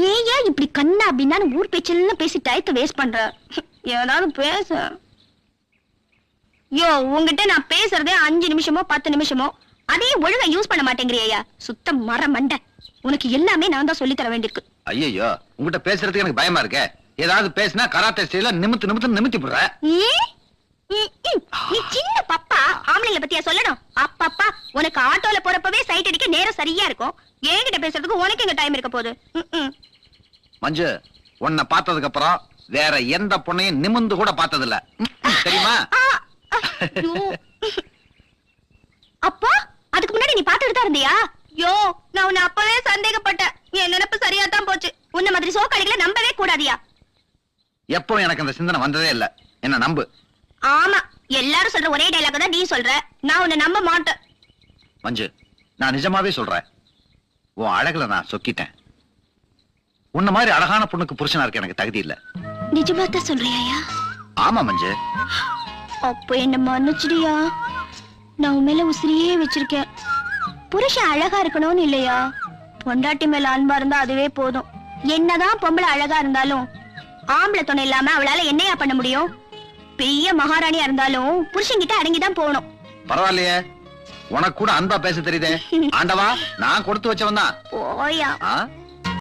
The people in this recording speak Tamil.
ஏயா இப்படி கண்ணா அப்படின்னா ஊர் பேச்செல்லாம் பேசி டயத்தை வேஸ்ட் பண்ற? ஏதாவது பேச. யோ, உங்ககிட்ட நான் பேசுறதே 5 நிமிஷமோ 10 நிமிஷமோ, அதையும் ஒழுங்கா யூஸ் பண்ண மாட்டேங்கிறியா? சுத்த மர மண்டை. உனக்கு எல்லாமே நான் தான் சொல்லி தர வேண்டியிருக்கு. ஐயோ, உங்ககிட்ட பேசுறதுக்கு எனக்கு பயமா இருக்கே. ஏதாவது பேசினா கராத்தே ஸ்டைல நிமித்தி போடுற. நீ சின்ன பப்பா, ஆம்பளைங்கள பத்தியா சொல்லணும்? அப்பப்பா, உனக்கு ஆட்டோல போறப்பவே சைட் அடிக்க நேரம் சரியா இருக்கும். என்கிட்ட பேசுறதுக்கு உனக்கு எங்க டைம் இருக்க போகுது? மஞ்சு, உன்னை பார்த்ததுக்கு அப்புறம் வேற எந்த பொண்ணையும் நிமிந்து கூட பார்த்தது இல்ல, தெரியுமா? அப்பா, அதுக்கு முன்னாடி நீ பார்த்துட்டு தான் இருந்தியா? யோ, நான் உன்னை அப்பவே சந்தேகப்பட்டேன். என் நினைப்பு சரியா தான் போச்சு. உன்ன மாதிரி சோக்காளிகளை நம்பவே கூடாதியா. எப்போ எனக்கு அந்த சிந்தனை வந்ததே இல்ல, என்ன நம்பு. ஆமா, எல்லாரும் சொல்ற ஒரே டைலாக் தான் நீ சொல்ற. நான் உன்னை நம்ப மாட்டேன். மஞ்சு, நான் நிஜமாவே சொல்றேன், உன் அழகுல நான் சொக்கிட்டேன். உன்ன மாதிரி அழகான பொண்ணுக்கு புருஷனா இருக்க எனக்கு தகுதி இல்ல. நிஜமா தான் சொல்றியா? ஆமா மஞ்சு. அப்ப என்ன மன்னிச்சிடியா. நான் உன் மேல உசிரியே வச்சிருக்கேன். புருஷன் அழகா இருக்கணும்னு இல்லையா, பொண்டாட்டி மேல அன்பா இருந்தா அதுவே போதும். என்னதான் பொம்பளை அழகா இருந்தாலும் ஆம்பளை துணை இல்லாம அவளால என்னையா பண்ண முடியும்? பெரிய மகாராணியா இருந்தாலும் புருஷன்கிட்ட அடங்கிதான் போகணும். பரவாயில்லையே, உனக்கு கூட அன்பா பேச தெரியுதே. ஆண்டவா, நான் கொடுத்து வச்சவன் தான். போயா.